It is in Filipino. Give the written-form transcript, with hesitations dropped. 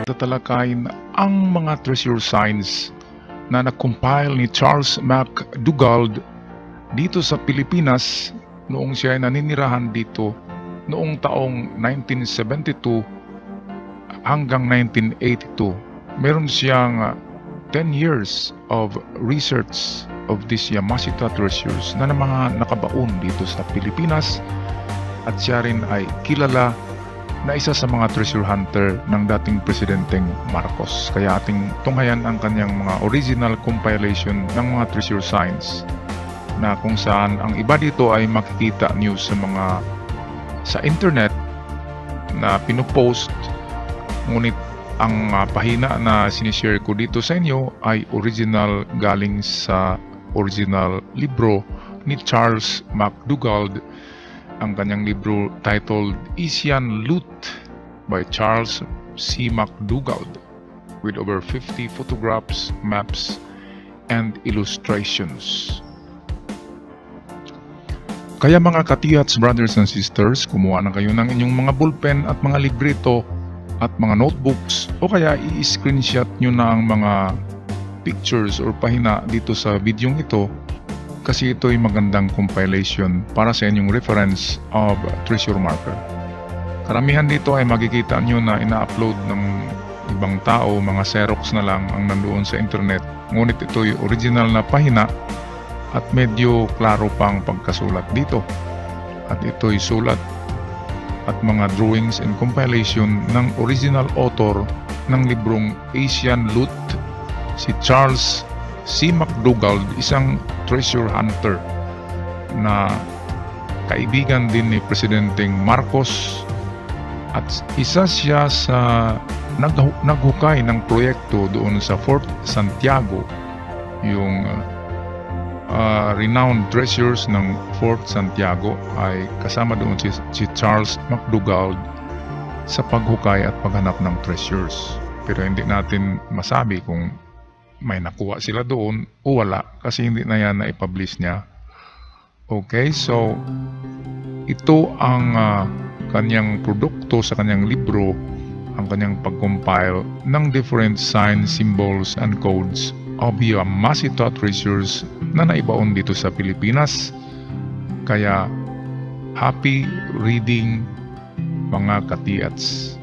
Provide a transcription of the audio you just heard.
Tatalakayin ang mga treasure signs na nag-compile ni Charles McDougald dito sa Pilipinas noong siya ay naninirahan dito noong taong 1972 hanggang 1982. Meron siyang 10 years of research of these Yamashita treasures na mga nakabaon dito sa Pilipinas, at siya rin ay kilala na isa sa mga treasure hunter ng dating presidenteng Marcos. Kaya ating tunghayan ang kanyang mga original compilation ng mga treasure signs, na kung saan ang iba dito ay makikita news sa internet na pinopost, ngunit ang pahina na sinishare ko dito sa inyo ay original galing sa original libro ni Charles McDougald. Ang kanyang libro titled Asian Loot by Charles C. McDougald, with over 50 photographs, maps, and illustrations. Kaya mga katiyats, brothers and sisters, kumuha na kayo ng inyong mga ballpen at mga librito at mga notebooks, o kaya i-screenshot nyo na ang mga pictures or pahina dito sa videong ito, kasi ito ay magandang compilation para sa inyong reference of treasure marker. Karamihan dito ay makikita nyo na ina-upload ng ibang tao, mga Xerox na lang ang nandoon sa internet, ngunit ito ay original na pahina at medyo klaro pang pagkasulat dito. At ito ay sulat at mga drawings and compilation ng original author ng librong Asian Loot, si Charles C. McDougald, isang treasure hunter na kaibigan din ni Presidenteng Marcos, at isa siya sa naghukay ng proyekto doon sa Fort Santiago, yung renowned treasures ng Fort Santiago ay kasama doon si Charles McDougald sa paghukay at paghanap ng treasures. Pero hindi natin masabi kung may nakuha sila doon o wala, kasi hindi na yan na-publish niya. Okay, so ito ang kanyang produkto sa kanyang libro, ang kanyang pag-compile ng different signs, symbols, and codes of Yamashita treasures na naibaon dito sa Pilipinas. Kaya happy reading mga katiyats.